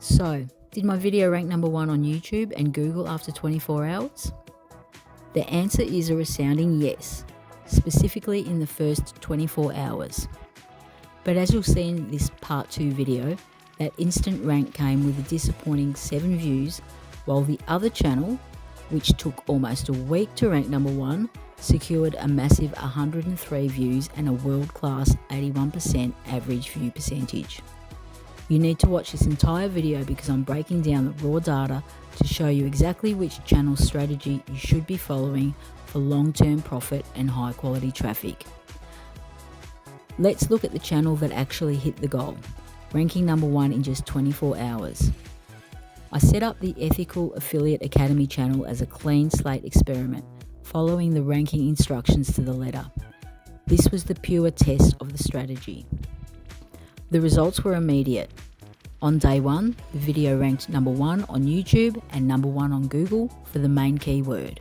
So, did my video rank number 1 on YouTube and Google after 24 hours? The answer is a resounding yes, specifically in the first 24 hours. But as you'll see in this part 2 video, that instant rank came with a disappointing 7 views, while the other channel, which took almost a week to rank number 1, secured a massive 103 views and a world-class 81% average view percentage. You need to watch this entire video because I'm breaking down the raw data to show you exactly which channel strategy you should be following for long-term profit and high-quality traffic. Let's look at the channel that actually hit the goal, ranking number 1 in just 24 hours. I set up the Ethical Affiliate Academy channel as a clean slate experiment, following the ranking instructions to the letter. This was the pure test of the strategy. The results were immediate. On day 1, the video ranked number 1 on YouTube and number 1 on Google for the main keyword,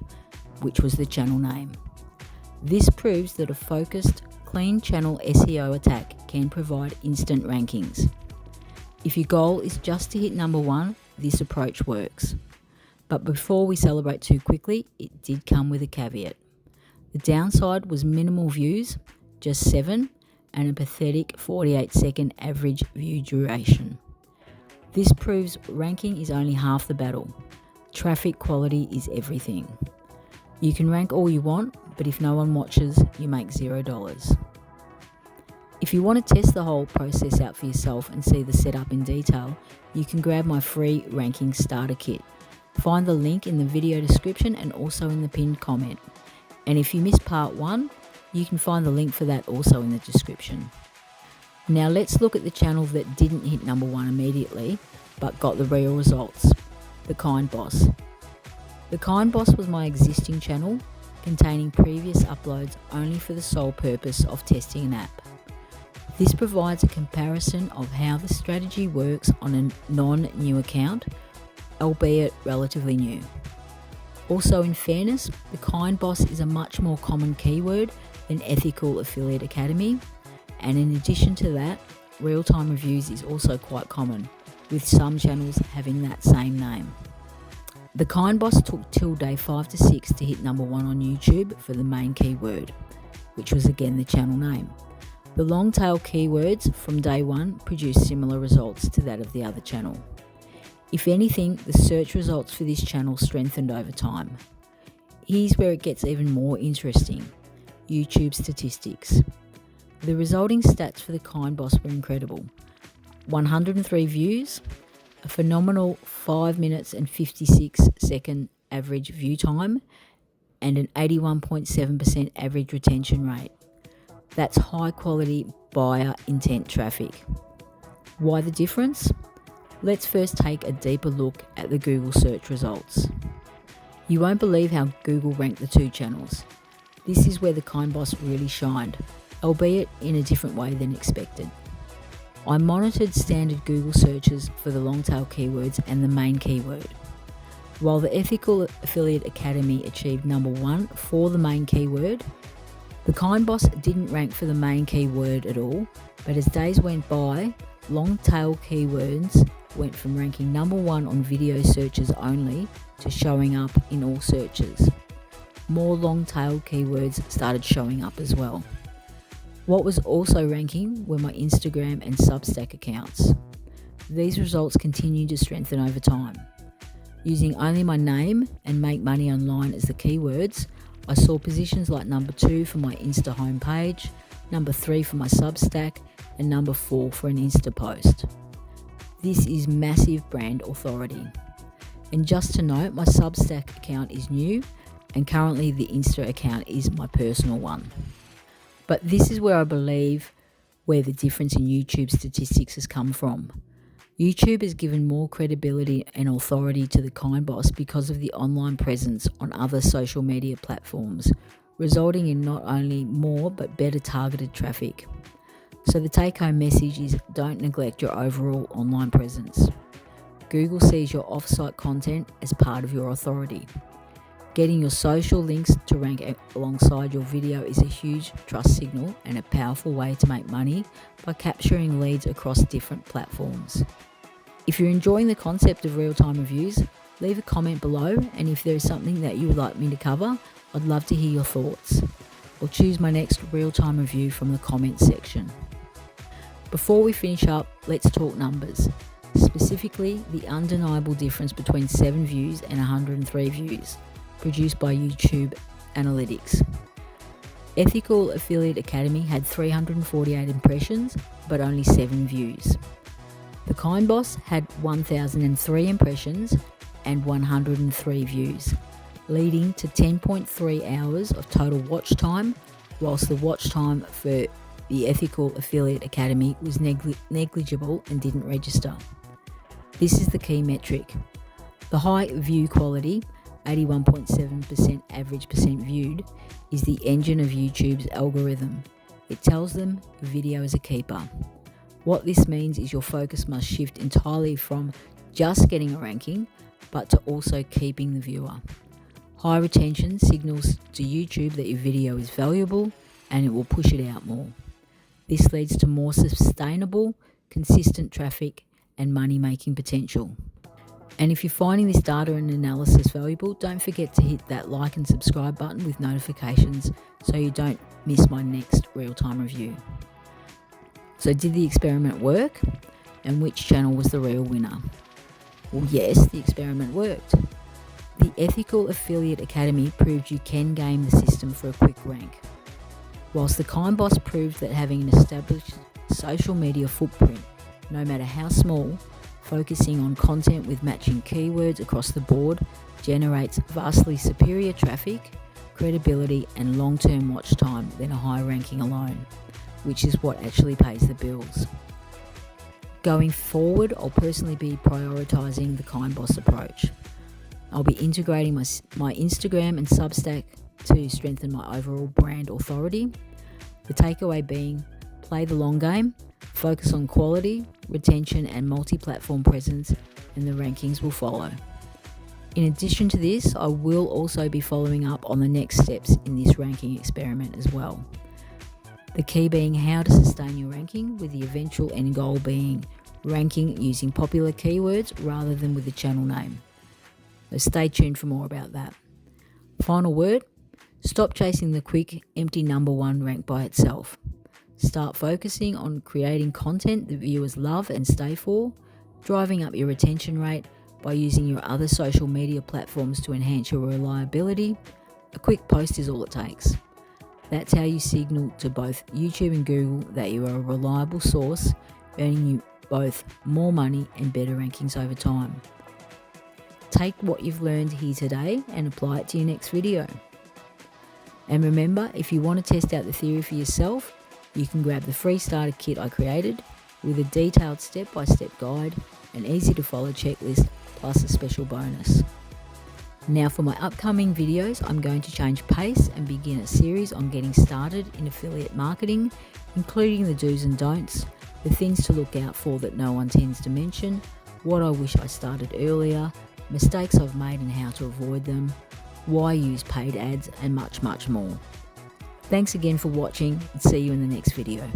which was the channel name. This proves that a focused, clean channel SEO attack can provide instant rankings. If your goal is just to hit number 1, this approach works. But before we celebrate too quickly, it did come with a caveat. The downside was minimal views, just 7, and a pathetic 48-second average view duration. This proves ranking is only half the battle. Traffic quality is everything. You can rank all you want, but if no one watches, you make $0. If you want to test the whole process out for yourself and see the setup in detail, you can grab my free ranking starter kit. Find the link in the video description and also in the pinned comment. And if you missed part 1, you can find the link for that also in the description. Now let's look at the channel that didn't hit number 1 immediately, but got the real results, The Kind Boss. The Kind Boss was my existing channel, containing previous uploads only for the sole purpose of testing an app. This provides a comparison of how the strategy works on a non-new account, albeit relatively new. Also, in fairness, The Kind Boss is a much more common keyword than Ethical Affiliate Academy, and in addition to that, real-time reviews is also quite common, with some channels having that same name. The Kind Boss took till day 5 to 6 to hit number 1 on YouTube for the main keyword, which was again the channel name. The long tail keywords from day 1 produced similar results to that of the other channel. If anything, the search results for this channel strengthened over time. Here's where it gets even more interesting: YouTube statistics. The resulting stats for the Kind Boss were incredible. 103 views, a phenomenal 5 minutes and 56 second average view time, and an 81.7% average retention rate. That's high quality buyer intent traffic. Why the difference? Let's first take a deeper look at the Google search results. You won't believe how Google ranked the two channels. This is where the Kind Boss really shined, albeit in a different way than expected. I monitored standard Google searches for the long tail keywords and the main keyword. While the Ethical Affiliate Academy achieved number 1 for the main keyword, the Kind Boss didn't rank for the main keyword at all, but as days went by, long tail keywords went from ranking number 1 on video searches only to showing up in all searches. More long tail keywords started showing up as well. What was also ranking were my Instagram and Substack accounts. These results continued to strengthen over time. Using only my name and make money online as the keywords, I saw positions like number 2 for my Insta homepage, number 3 for my Substack, and number 4 for an Insta post. This is massive brand authority. And just to note, my Substack account is new, and currently the Insta account is my personal one. But this is where I believe where the difference in YouTube statistics has come from. YouTube has given more credibility and authority to the Kind Boss because of the online presence on other social media platforms, resulting in not only more but better targeted traffic. So the take-home message is don't neglect your overall online presence. Google sees your off-site content as part of your authority. Getting your social links to rank alongside your video is a huge trust signal and a powerful way to make money by capturing leads across different platforms. If you're enjoying the concept of real-time reviews, leave a comment below, and if there is something that you would like me to cover, I'd love to hear your thoughts. Or choose my next real-time review from the comments section. Before we finish up, let's talk numbers. Specifically, the undeniable difference between 7 views and 103 views, produced by YouTube Analytics. Ethical Affiliate Academy had 348 impressions, but only 7 views. The Kind Boss had 1,003 impressions and 103 views, leading to 10.3 hours of total watch time, whilst the watch time for the Ethical Affiliate Academy was negligible and didn't register. This is the key metric. The high view quality, 81.7% average percent viewed, is the engine of YouTube's algorithm. It tells them video is a keeper. What this means is your focus must shift entirely from just getting a ranking, but to also keeping the viewer. High retention signals to YouTube that your video is valuable and it will push it out more. This leads to more sustainable, consistent traffic and money-making potential. And if you're finding this data and analysis valuable, don't forget to hit that like and subscribe button with notifications so you don't miss my next real-time review. So did the experiment work? And which channel was the real winner? Well, yes, the experiment worked. The Ethical Affiliate Academy proved you can game the system for a quick rank, whilst the Kind Boss proved that having an established social media footprint, no matter how small, focusing on content with matching keywords across the board generates vastly superior traffic, credibility and long-term watch time than a high ranking alone, which is what actually pays the bills. Going forward, I'll personally be prioritising the Kind Boss approach. I'll be integrating my Instagram and Substack to strengthen my overall brand authority. The takeaway being, play the long game, focus on quality, retention and multi-platform presence, and the rankings will follow. In addition to this, I will also be following up on the next steps in this ranking experiment as well. The key being how to sustain your ranking, with the eventual end goal being ranking using popular keywords rather than with the channel name. So stay tuned for more about that. Final word, stop chasing the quick, empty number 1 rank by itself. Start focusing on creating content that viewers love and stay for, driving up your retention rate by using your other social media platforms to enhance your reliability. A quick post is all it takes. That's how you signal to both YouTube and Google that you are a reliable source, earning you both more money and better rankings over time. Take what you've learned here today and apply it to your next video. And remember, if you want to test out the theory for yourself, you can grab the free starter kit I created with a detailed step-by-step guide, an easy-to-follow checklist, plus a special bonus. Now for my upcoming videos, I'm going to change pace and begin a series on getting started in affiliate marketing, including the do's and don'ts, the things to look out for that no one tends to mention, what I wish I started earlier, mistakes I've made and how to avoid them, why use paid ads, and much, much more. Thanks again for watching, and see you in the next video.